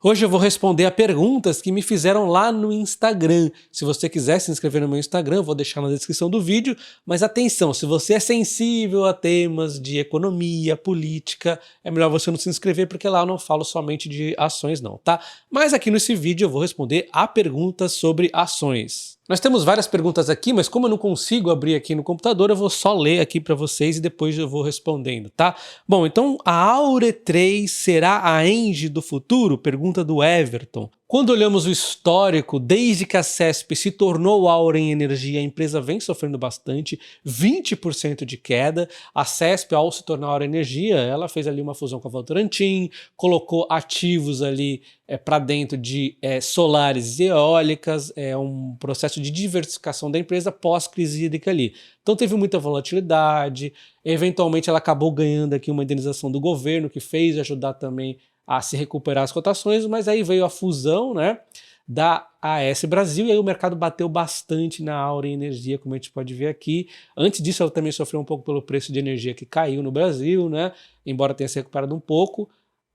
Hoje eu vou responder a perguntas que me fizeram lá no Instagram. Se você quiser se inscrever no meu Instagram, eu vou deixar na descrição do vídeo. Mas atenção, se você é sensível a temas de economia, política, é melhor você não se inscrever, porque lá eu não falo somente de ações não, tá? Mas aqui nesse vídeo eu vou responder a perguntas sobre ações. Nós temos várias perguntas aqui, mas como eu não consigo abrir aqui no computador, eu vou só ler aqui para vocês e depois eu vou respondendo, tá? Bom, então a Aure 3 será a Engie do futuro? Pergunta do Everton. Quando olhamos o histórico, desde que a CESP se tornou Auren Energia, a empresa vem sofrendo bastante, 20% de queda. A CESP, ao se tornar Auren Energia, ela fez ali uma fusão com a Votorantim, colocou ativos ali para dentro de solares e eólicas, um processo de diversificação da empresa pós-crise hídrica ali. Então teve muita volatilidade, eventualmente ela acabou ganhando aqui uma indenização do governo, que fez ajudar também a se recuperar as cotações, mas aí veio a fusão, né, da AS Brasil, e aí o mercado bateu bastante na Auren Energia, como a gente pode ver aqui. Antes disso ela também sofreu um pouco pelo preço de energia que caiu no Brasil, né, embora tenha se recuperado um pouco.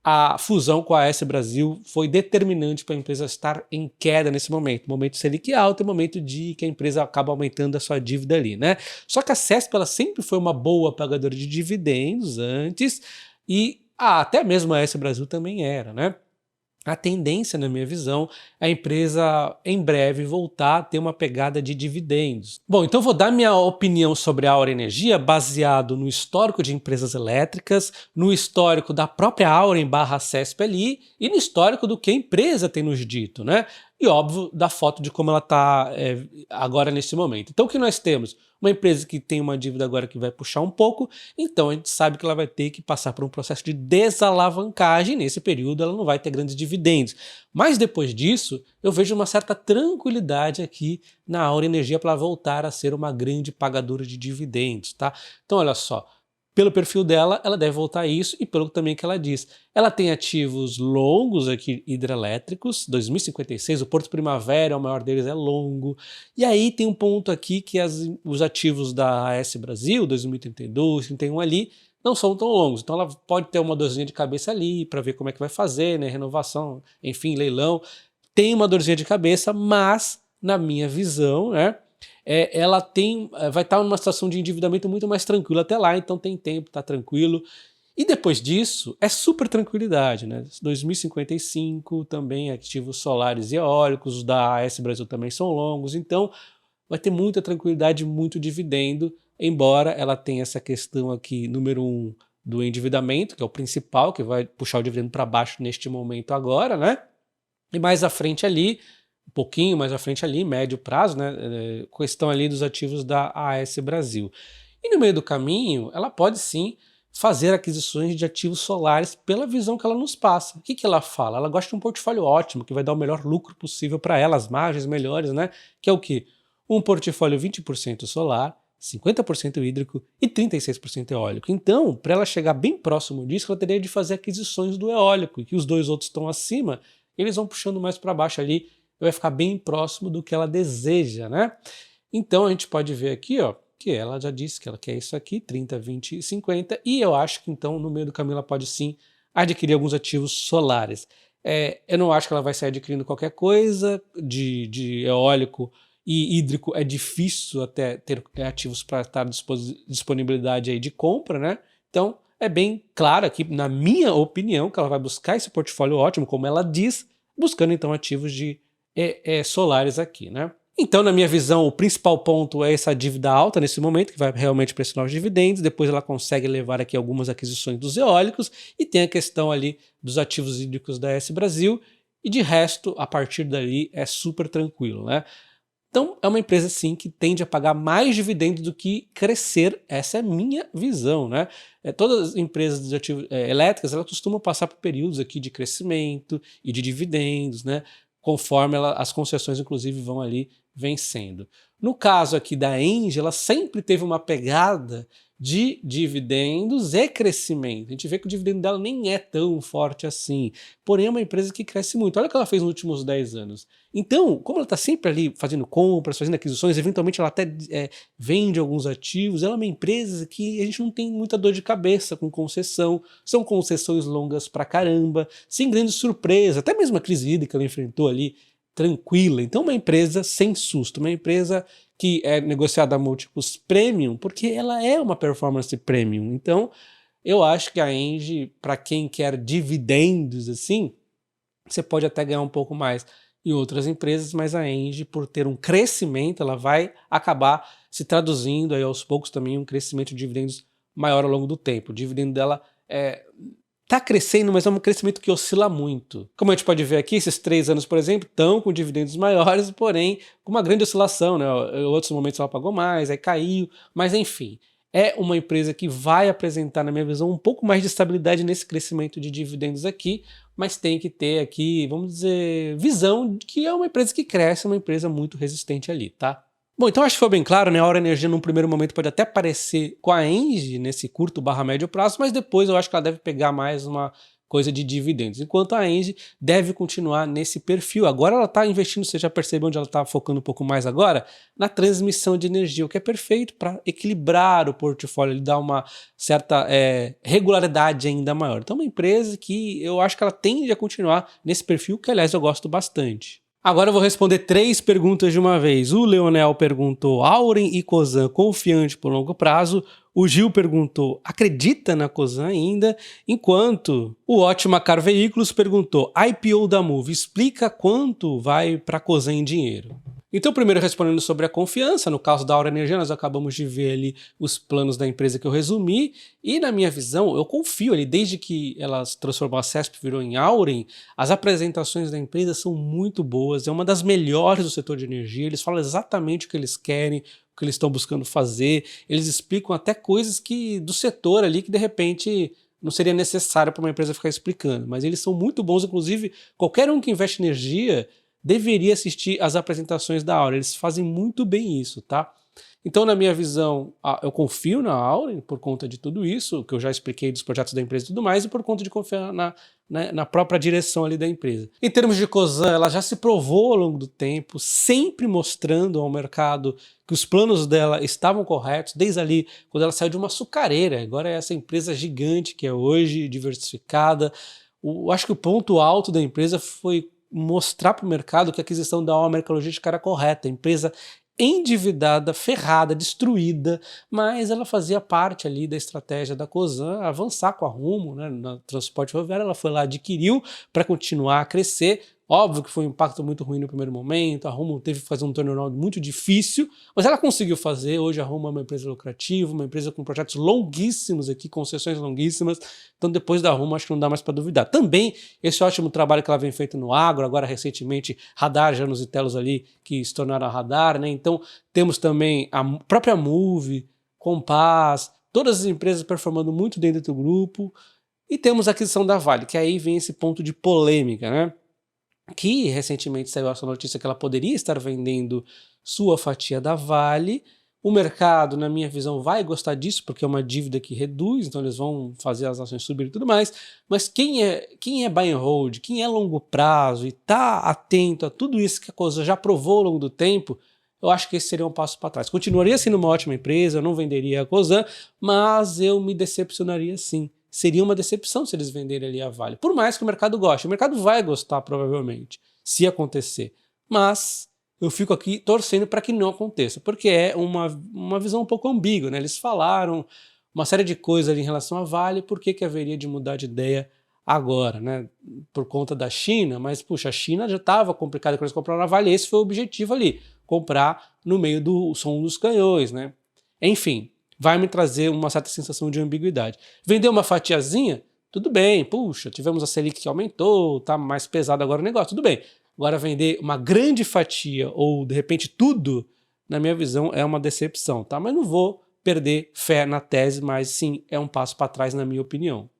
A fusão com a AS Brasil foi determinante para a empresa estar em queda nesse momento Selic alto e momento de que a empresa acaba aumentando a sua dívida ali, né? Só que a CESP ela sempre foi uma boa pagadora de dividendos antes e até mesmo a AS Brasil também era, né? A tendência, na minha visão, é a empresa em breve voltar a ter uma pegada de dividendos. Bom, então vou dar minha opinião sobre a Auren Energia baseado no histórico de empresas elétricas, no histórico da própria Auren barra CESP ali e no histórico do que a empresa tem nos dito, né? E óbvio, da foto de como ela está agora nesse momento. Então o que nós temos? Uma empresa que tem uma dívida agora que vai puxar um pouco, então a gente sabe que ela vai ter que passar por um processo de desalavancagem. Nesse período ela não vai ter grandes dividendos. Mas depois disso, eu vejo uma certa tranquilidade aqui na Auren Energia para voltar a ser uma grande pagadora de dividendos, tá? Então olha só, pelo perfil dela, ela deve voltar a isso e pelo também que ela diz. Ela tem ativos longos aqui, hidrelétricos, 2056, o Porto Primavera, o maior deles, é longo. E aí tem um ponto aqui que os ativos da AS Brasil, 2032, 31 ali, não são tão longos. Então ela pode ter uma dorzinha de cabeça ali para ver como é que vai fazer, né? Renovação, enfim, leilão. Tem uma dorzinha de cabeça, mas, na minha visão, né? Ela vai estar numa situação de endividamento muito mais tranquila até lá, então tem tempo, tá tranquilo. E depois disso, é super tranquilidade, né? 2055 também ativos solares e eólicos, os da AS Brasil também são longos, então vai ter muita tranquilidade, muito dividendo, embora ela tenha essa questão aqui, número 1, do endividamento, que é o principal, que vai puxar o dividendo para baixo neste momento agora, né? E mais à frente ali, um pouquinho mais à frente ali, médio prazo, né, questão ali dos ativos da AS Brasil. E no meio do caminho, ela pode sim fazer aquisições de ativos solares pela visão que ela nos passa. O que ela fala? Ela gosta de um portfólio ótimo, que vai dar o melhor lucro possível para ela, as margens melhores, né? Que é o quê? Um portfólio 20% solar, 50% hídrico e 36% eólico. Então, para ela chegar bem próximo disso, ela teria de fazer aquisições do eólico, e que os dois outros estão acima, eles vão puxando mais para baixo ali, vai ficar bem próximo do que ela deseja, né? Então a gente pode ver aqui, ó, que ela já disse que ela quer isso aqui, 30, 20 e 50, e eu acho que então no meio do caminho ela pode sim adquirir alguns ativos solares. Eu não acho que ela vai sair adquirindo qualquer coisa de eólico e hídrico, é difícil até ter ativos para estar disponibilidade aí de compra, né? Então é bem claro aqui, na minha opinião, que ela vai buscar esse portfólio ótimo, como ela diz, buscando então ativos de solares aqui, né? Então, na minha visão, o principal ponto é essa dívida alta nesse momento, que vai realmente pressionar os dividendos. Depois ela consegue levar aqui algumas aquisições dos eólicos e tem a questão ali dos ativos hídricos da AS Brasil, e de resto, a partir dali, é super tranquilo, né? Então, é uma empresa, sim, que tende a pagar mais dividendos do que crescer. Essa é a minha visão, né? Todas as empresas de ativos elétricas, elas costumam passar por períodos aqui de crescimento e de dividendos, né? Conforme as concessões, inclusive, vão ali vencendo. No caso aqui da Engie, ela sempre teve uma pegada de dividendos e crescimento. A gente vê que o dividendo dela nem é tão forte assim, porém é uma empresa que cresce muito. Olha o que ela fez nos últimos 10 anos. Então, como ela está sempre ali fazendo compras, fazendo aquisições, eventualmente ela até vende alguns ativos, ela é uma empresa que a gente não tem muita dor de cabeça com concessão, são concessões longas pra caramba, sem grande surpresa, até mesmo a crise hídrica que ela enfrentou ali, tranquila. Então uma empresa sem susto, uma empresa que é negociada a múltiplos premium, porque ela é uma performance premium. Então eu acho que a Engie, para quem quer dividendos assim, você pode até ganhar um pouco mais em outras empresas, mas a Engie, por ter um crescimento, ela vai acabar se traduzindo aí aos poucos também em um crescimento de dividendos maior ao longo do tempo. O dividendo dela está crescendo, mas é um crescimento que oscila muito. Como a gente pode ver aqui, esses 3 anos, por exemplo, estão com dividendos maiores, porém com uma grande oscilação, né? Em outros momentos ela pagou mais, aí caiu, mas enfim. É uma empresa que vai apresentar, na minha visão, um pouco mais de estabilidade nesse crescimento de dividendos aqui, mas tem que ter aqui, vamos dizer, visão de que é uma empresa que cresce, uma empresa muito resistente ali, tá? Bom, então acho que foi bem claro, né? A Aura Energia num primeiro momento pode até parecer com a Engie nesse curto barra médio prazo, mas depois eu acho que ela deve pegar mais uma coisa de dividendos, enquanto a Engie deve continuar nesse perfil. Agora ela está investindo, você já percebeu onde ela está focando um pouco mais agora? Na transmissão de energia, o que é perfeito para equilibrar o portfólio, ele dá uma certa regularidade ainda maior. Então é uma empresa que eu acho que ela tende a continuar nesse perfil, que aliás eu gosto bastante. Agora eu vou responder 3 perguntas de uma vez. O Leonel perguntou: Auren e Cosan confiante por longo prazo? O Gil perguntou: acredita na Cosan ainda? Enquanto o Ótima Car Veículos perguntou: IPO da Move, explica quanto vai para a Cosan em dinheiro. Então, primeiro respondendo sobre a confiança, no caso da Aura Energia, nós acabamos de ver ali os planos da empresa que eu resumi, e na minha visão, eu confio ali, desde que ela se transformou a CESP e virou em Auren, as apresentações da empresa são muito boas, é uma das melhores do setor de energia, eles falam exatamente o que eles querem, o que eles estão buscando fazer, eles explicam até coisas que do setor ali que de repente não seria necessário para uma empresa ficar explicando, mas eles são muito bons, inclusive qualquer um que investe em energia deveria assistir às apresentações da Auren, eles fazem muito bem isso, tá? Então, na minha visão, eu confio na Auren por conta de tudo isso, que eu já expliquei dos projetos da empresa e tudo mais, e por conta de confiar na própria direção ali da empresa. Em termos de Cosan, ela já se provou ao longo do tempo, sempre mostrando ao mercado que os planos dela estavam corretos, desde ali, quando ela saiu de uma açucareira, agora é essa empresa gigante que é hoje, diversificada. Acho que o ponto alto da empresa foi mostrar para o mercado que a aquisição da América Logística era correta, a empresa endividada, ferrada, destruída, mas ela fazia parte ali da estratégia da Cosan avançar com a Rumo, né, no transporte rodoviário, ela foi lá, adquiriu para continuar a crescer. Óbvio que foi um impacto muito ruim no primeiro momento, a Rumo teve que fazer um turnaround muito difícil, mas ela conseguiu fazer. Hoje a Rumo é uma empresa lucrativa, uma empresa com projetos longuíssimos aqui, concessões longuíssimas, então depois da Rumo acho que não dá mais para duvidar. Também esse ótimo trabalho que ela vem feito no agro, agora recentemente Radar, já nos Itelos ali, que se tornaram a Radar, né? Então temos também a própria Move, Compass, todas as empresas performando muito dentro do grupo, e temos a aquisição da Vale, que aí vem esse ponto de polêmica, né? Que recentemente saiu essa notícia que ela poderia estar vendendo sua fatia da Vale. O mercado, na minha visão, vai gostar disso, porque é uma dívida que reduz, então eles vão fazer as ações subir e tudo mais, mas quem é buy and hold, quem é longo prazo e está atento a tudo isso que a Cosan já provou ao longo do tempo, eu acho que esse seria um passo para trás. Continuaria sendo uma ótima empresa, eu não venderia a Cosan, mas eu me decepcionaria sim. Seria uma decepção se eles venderem ali a Vale. Por mais que o mercado goste. O mercado vai gostar, provavelmente, se acontecer. Mas eu fico aqui torcendo para que não aconteça, porque é uma visão um pouco ambígua, né? Eles falaram uma série de coisas ali em relação à Vale, por que haveria de mudar de ideia agora, né? Por conta da China, mas, puxa, a China já estava complicada quando eles compraram a Vale, esse foi o objetivo ali, comprar no meio do som dos canhões, né? Enfim, vai me trazer uma certa sensação de ambiguidade. Vender uma fatiazinha, tudo bem, puxa, tivemos a Selic que aumentou, tá mais pesado agora o negócio, tudo bem. Agora vender uma grande fatia ou de repente tudo, na minha visão é uma decepção, tá? Mas não vou perder fé na tese, mas sim, é um passo para trás na minha opinião.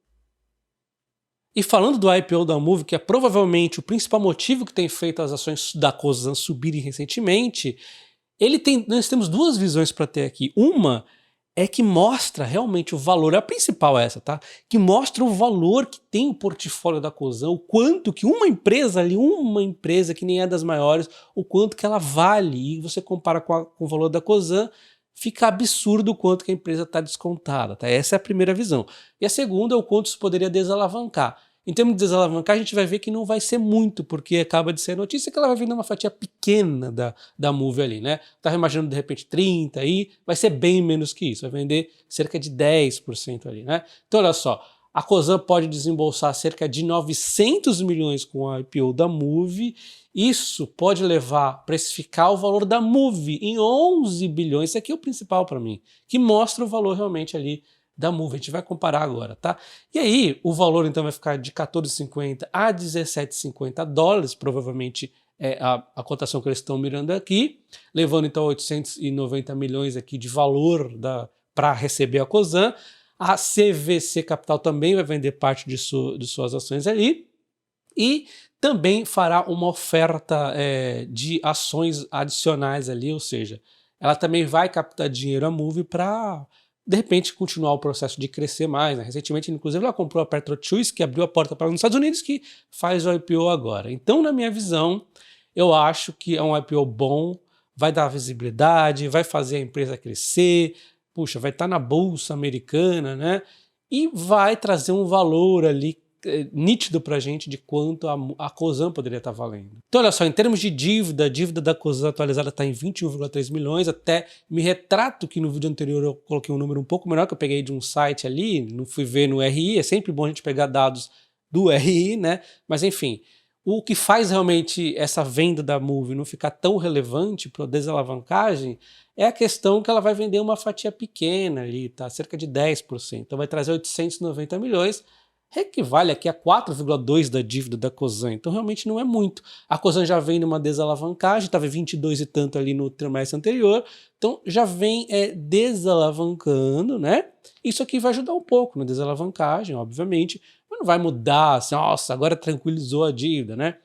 E falando do IPO da Moove, que é provavelmente o principal motivo que tem feito as ações da Cosan subirem recentemente, nós temos duas visões para ter aqui. Uma é que mostra realmente o valor, a principal é essa, tá? Que mostra o valor que tem o portfólio da Cosan, o quanto que uma empresa ali, uma empresa que nem é das maiores, o quanto que ela vale, e você compara com o valor da Cosan, fica absurdo o quanto que a empresa está descontada, tá? Essa é a primeira visão. E a segunda é o quanto isso poderia desalavancar. Em termos de desalavancar, a gente vai ver que não vai ser muito, porque acaba de ser notícia que ela vai vender uma fatia pequena da Moove ali, né? Tava imaginando de repente 30 aí, vai ser bem menos que isso, vai vender cerca de 10% ali, né? Então olha só, a Cosan pode desembolsar cerca de 900 milhões com a IPO da Moove, isso pode levar, precificar o valor da Moove em 11 bilhões, isso aqui é o principal para mim, que mostra o valor realmente ali da Moove, a gente vai comparar agora, tá? E aí, o valor então vai ficar de 14,50 a 17,50 dólares, provavelmente é a cotação que eles estão mirando aqui, levando então 890 milhões aqui de valor para receber a Cosan. A CVC Capital também vai vender parte de suas ações ali e também fará uma oferta de ações adicionais ali, ou seja, ela também vai captar dinheiro a Moove para de repente continuar o processo de crescer mais, né? Recentemente, inclusive, ela comprou a PetroChoice, que abriu a porta para os Estados Unidos, que faz o IPO agora. Então, na minha visão, eu acho que é um IPO bom, vai dar visibilidade, vai fazer a empresa crescer, puxa, vai estar na bolsa americana, né? E vai trazer um valor ali nítido para a gente de quanto a Cosan poderia estar valendo. Então olha só, em termos de dívida, a dívida da Cosan atualizada está em 21,3 milhões, até me retrato que no vídeo anterior eu coloquei um número um pouco menor que eu peguei de um site ali, não fui ver no RI, é sempre bom a gente pegar dados do RI, né? Mas enfim, o que faz realmente essa venda da Moove não ficar tão relevante para a desalavancagem é a questão que ela vai vender uma fatia pequena ali, tá? Cerca de 10%, então vai trazer 890 milhões, equivale aqui a 4,2% da dívida da Cosan, então realmente não é muito. A Cosan já vem numa desalavancagem, estava 22 e tanto ali no trimestre anterior, então já vem desalavancando, né? Isso aqui vai ajudar um pouco na desalavancagem, obviamente, mas não vai mudar assim, nossa, agora tranquilizou a dívida, né?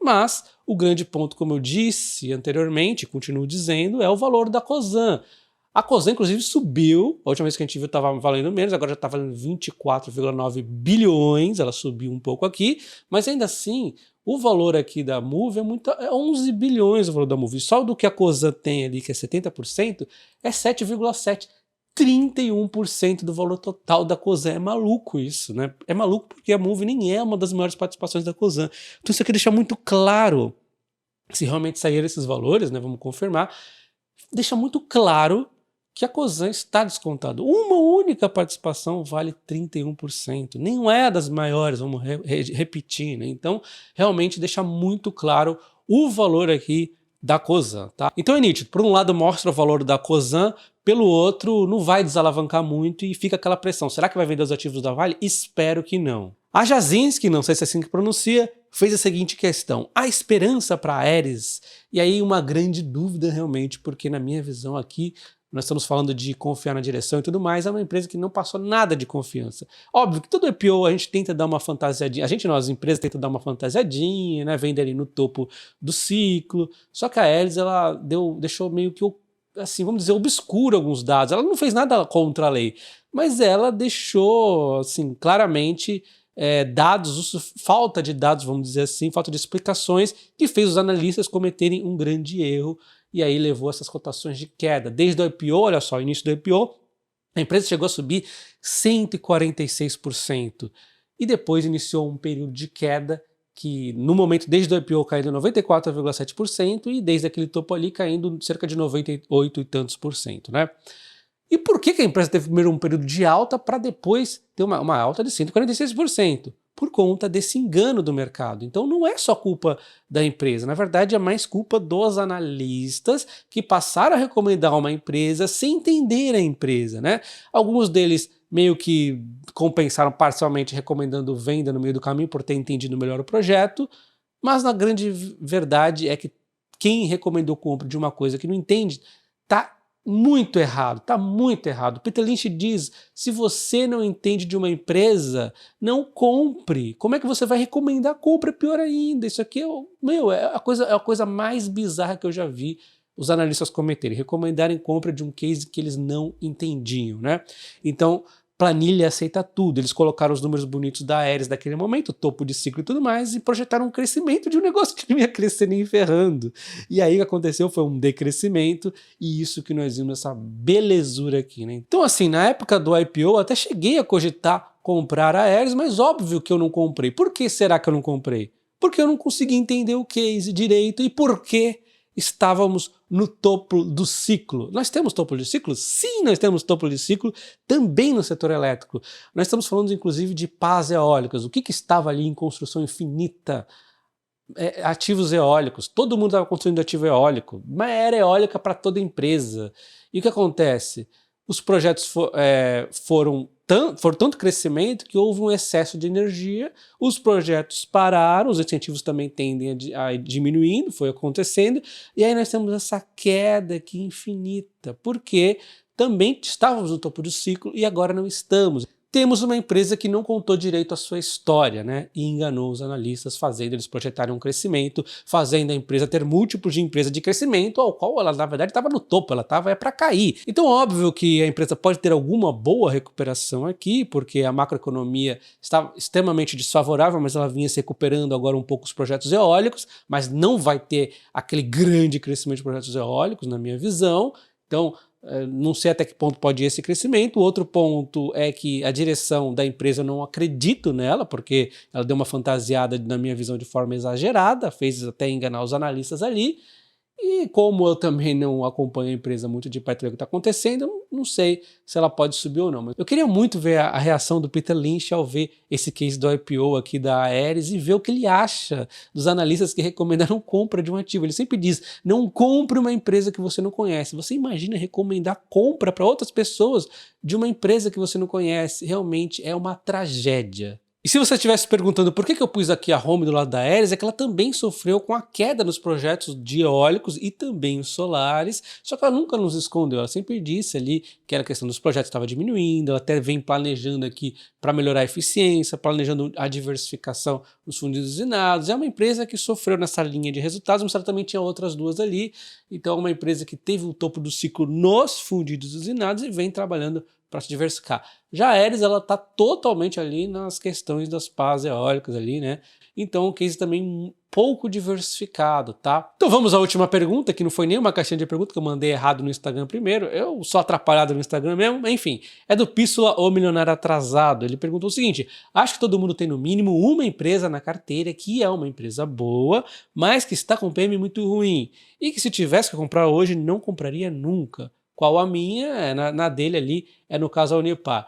Mas o grande ponto, como eu disse anteriormente, continuo dizendo, é o valor da Cosan. A Cosan, inclusive, subiu, a última vez que a gente viu estava valendo menos, agora já está valendo 24,9 bilhões, ela subiu um pouco aqui, mas ainda assim, o valor aqui da Moove é 11 bilhões o valor da Moove, só do que a Cosan tem ali, que é 70%, é 7,7, 31% do valor total da Cosan. É maluco isso, né? É maluco porque a Moove nem é uma das maiores participações da Cosan. Então isso aqui deixa muito claro, se realmente sair esses valores, né, vamos confirmar, deixa muito claro que a Cosan está descontada. Uma única participação vale 31%, nem é das maiores, vamos repetir, né? Então, realmente deixa muito claro o valor aqui da Cosan, tá? Então é nítido, por um lado mostra o valor da Cosan, pelo outro não vai desalavancar muito e fica aquela pressão. Será que vai vender os ativos da Vale? Espero que não. A Jazinski, não sei se é assim que pronuncia, fez a seguinte questão: a esperança para a Aeris? E aí uma grande dúvida realmente, porque na minha visão aqui, nós estamos falando de confiar na direção e tudo mais, é uma empresa que não passou nada de confiança. Óbvio que todo IPO a gente tenta dar uma fantasiadinha, as empresas tentam dar uma fantasiadinha, né, vende ali no topo do ciclo, só que a Aeris, ela deixou meio que, assim, vamos dizer, obscuro alguns dados. Ela não fez nada contra a lei, mas ela deixou, assim, claramente falta de dados, vamos dizer assim, falta de explicações, que fez os analistas cometerem um grande erro, e aí levou essas cotações de queda. Desde o IPO, olha só, o início do IPO, a empresa chegou a subir 146%, e depois iniciou um período de queda que, no momento, desde o IPO caindo 94,7%, e desde aquele topo ali caindo cerca de 98 e tantos por cento, né? E por que a empresa teve primeiro um período de alta para depois ter uma alta de 146%? Por conta desse engano do mercado. Então não é só culpa da empresa, na verdade é mais culpa dos analistas que passaram a recomendar uma empresa sem entender a empresa, né? Alguns deles meio que compensaram parcialmente recomendando venda no meio do caminho por ter entendido melhor o projeto, mas na grande verdade é que quem recomendou compra de uma coisa que não entende está muito errado, tá muito errado. Peter Lynch diz, se você não entende de uma empresa, não compre. Como é que você vai recomendar a compra? Pior ainda, isso aqui é a coisa mais bizarra que eu já vi os analistas cometerem, recomendarem compra de um case que eles não entendiam, né? Então, planilha aceita tudo. Eles colocaram os números bonitos da Aeres daquele momento, topo de ciclo e tudo mais, e projetaram um crescimento de um negócio que não ia crescer nem ferrando. E aí o que aconteceu foi um decrescimento, e isso que nós vimos essa belezura aqui, né? Então assim, na época do IPO eu até cheguei a cogitar comprar a Aeres, mas óbvio que eu não comprei. Por que será que eu não comprei? Porque eu não consegui entender o case direito e por que estávamos no topo do ciclo. Nós temos topo de ciclo? Sim, nós temos topo de ciclo também no setor elétrico. Nós estamos falando inclusive de pás eólicas. O que estava ali em construção infinita? Ativos eólicos. Todo mundo estava construindo ativo eólico. Uma era eólica para toda empresa. E o que acontece? Os projetos foram tanto crescimento que houve um excesso de energia, os projetos pararam, os incentivos também tendem a diminuindo, foi acontecendo, e aí nós temos essa queda aqui infinita, porque também estávamos no topo do ciclo e agora não estamos. Temos uma empresa que não contou direito a sua história, né? E enganou os analistas, fazendo eles projetarem um crescimento, fazendo a empresa ter múltiplos de empresa de crescimento, ao qual ela, na verdade, estava no topo, ela estava para cair. Então, óbvio que a empresa pode ter alguma boa recuperação aqui, porque a macroeconomia estava extremamente desfavorável, mas ela vinha se recuperando agora um pouco os projetos eólicos, mas não vai ter aquele grande crescimento de projetos eólicos, na minha visão. Então, não sei até que ponto pode ir esse crescimento. O outro ponto é que a direção da empresa, eu não acredito nela, porque ela deu uma fantasiada, na minha visão, de forma exagerada, fez até enganar os analistas ali. E como eu também não acompanho a empresa muito de perto do que está acontecendo, eu não sei se ela pode subir ou não. Mas eu queria muito ver a reação do Peter Lynch ao ver esse case do IPO aqui da Aeres e ver o que ele acha dos analistas que recomendaram compra de um ativo. Ele sempre diz, não compre uma empresa que você não conhece. Você imagina recomendar compra para outras pessoas de uma empresa que você não conhece? Realmente é uma tragédia. E se você estivesse perguntando por que eu pus aqui a home do lado da Aeres, é que ela também sofreu com a queda nos projetos de eólicos e também os solares, só que ela nunca nos escondeu, ela sempre disse ali que era questão dos projetos estava diminuindo, ela até vem planejando aqui para melhorar a eficiência, planejando a diversificação nos fundos usinados. É uma empresa que sofreu nessa linha de resultados, mas ela também tinha outras duas ali, então é uma empresa que teve o topo do ciclo nos fundidos usinados e vem trabalhando para se diversificar. Já a Aeres, ela está totalmente ali nas questões das pás eólicas ali, né? Então o case também pouco diversificado, tá? Então vamos à última pergunta, que não foi nenhuma caixinha de pergunta, que eu mandei errado no Instagram primeiro, eu sou atrapalhado no Instagram mesmo, mas enfim, é do Píssula, o Milionário Atrasado. Ele perguntou o seguinte, acho que todo mundo tem no mínimo uma empresa na carteira que é uma empresa boa, mas que está com PM muito ruim, e que se tivesse que comprar hoje, não compraria nunca. Qual a minha, na dele ali, é no caso a Unipar.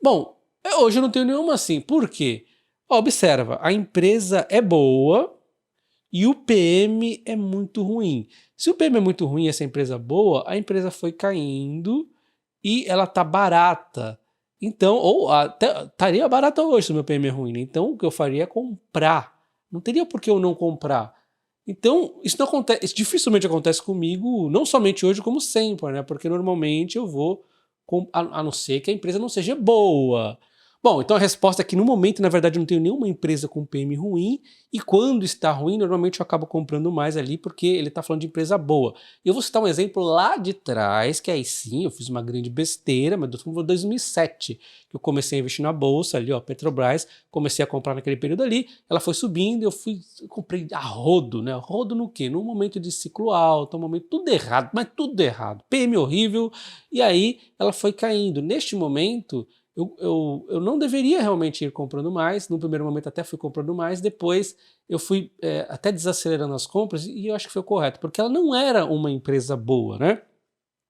Bom, hoje eu não tenho nenhuma assim. Por quê? Observa, a empresa é boa e o PM é muito ruim. Se o PM é muito ruim e essa empresa é boa, a empresa foi caindo e ela tá barata. Então, ou até estaria barata hoje se o meu PM é ruim, né? Então o que eu faria é comprar. Não teria por que eu não comprar. Então, isso não acontece, isso dificilmente acontece comigo, não somente hoje, como sempre, né? Porque normalmente eu vou, a não ser que a empresa não seja boa. Bom, então a resposta é que no momento, na verdade, eu não tenho nenhuma empresa com PM ruim, e quando está ruim, normalmente eu acabo comprando mais ali, porque ele está falando de empresa boa. Eu vou citar um exemplo lá de trás, que aí sim, eu fiz uma grande besteira, mas foi em 2007, que eu comecei a investir na bolsa ali, ó, Petrobras, comecei a comprar naquele período ali, ela foi subindo, eu comprei a rodo, né? Rodo no quê? Num momento de ciclo alto, um momento tudo errado, mas tudo errado, PM horrível, e aí ela foi caindo. Neste momento, eu não deveria realmente ir comprando mais, no primeiro momento até fui comprando mais, depois eu fui até desacelerando as compras e eu acho que foi correto, porque ela não era uma empresa boa, né?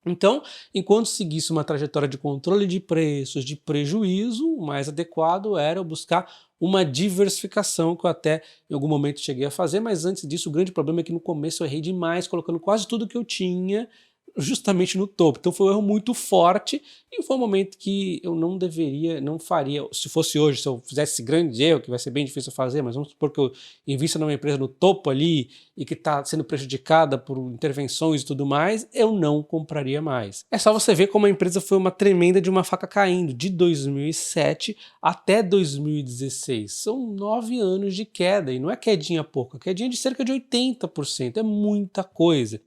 Então, enquanto seguisse uma trajetória de controle de preços, de prejuízo, o mais adequado era eu buscar uma diversificação, que eu até em algum momento cheguei a fazer, mas antes disso o grande problema é que no começo eu errei demais, colocando quase tudo que eu tinha justamente no topo. Então foi um erro muito forte e foi um momento que eu não deveria, não faria. Se fosse hoje, se eu fizesse esse grande erro, que vai ser bem difícil fazer, mas vamos supor que eu invista numa empresa no topo ali e que está sendo prejudicada por intervenções e tudo mais, eu não compraria mais. É só você ver como a empresa foi uma tremenda de uma faca caindo, de 2007 até 2016. São 9 anos de queda, e não é quedinha pouca, é quedinha de cerca de 80%, é muita coisa.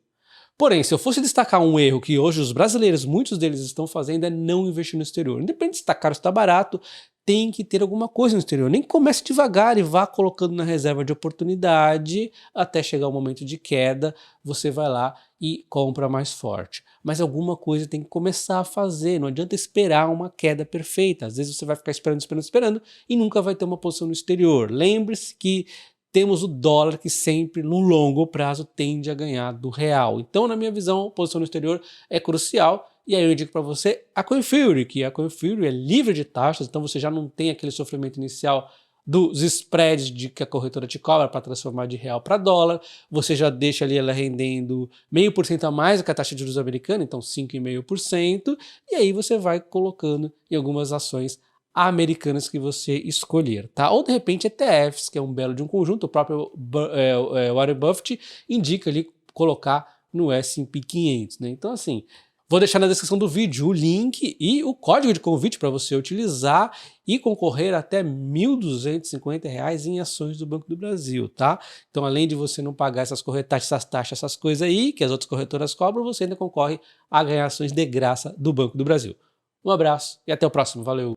Porém, se eu fosse destacar um erro que hoje os brasileiros, muitos deles estão fazendo, é não investir no exterior. Independente se está caro ou se está barato, tem que ter alguma coisa no exterior. Nem comece devagar e vá colocando na reserva de oportunidade até chegar o momento de queda, você vai lá e compra mais forte. Mas alguma coisa tem que começar a fazer, não adianta esperar uma queda perfeita. Às vezes você vai ficar esperando e nunca vai ter uma posição no exterior. Lembre-se que temos o dólar que sempre, no longo prazo, tende a ganhar do real. Então, na minha visão, a posição no exterior é crucial. E aí eu indico para você a CoinFury, que a CoinFury é livre de taxas, então você já não tem aquele sofrimento inicial dos spreads de que a corretora te cobra para transformar de real para dólar. Você já deixa ali ela rendendo 0,5% a mais do que a taxa de juros americana, então 5,5%. E aí você vai colocando em algumas ações americanas que você escolher, tá? Ou de repente ETFs, que é um belo de um conjunto, o próprio Warren Buffett indica ali colocar no S&P 500, né? Então assim, vou deixar na descrição do vídeo o link e o código de convite para você utilizar e concorrer até R$ 1.250 em ações do Banco do Brasil, tá? Então além de você não pagar essas corretagens, essas taxas, essas coisas aí que as outras corretoras cobram, você ainda concorre a ganhar ações de graça do Banco do Brasil. Um abraço e até o próximo, valeu!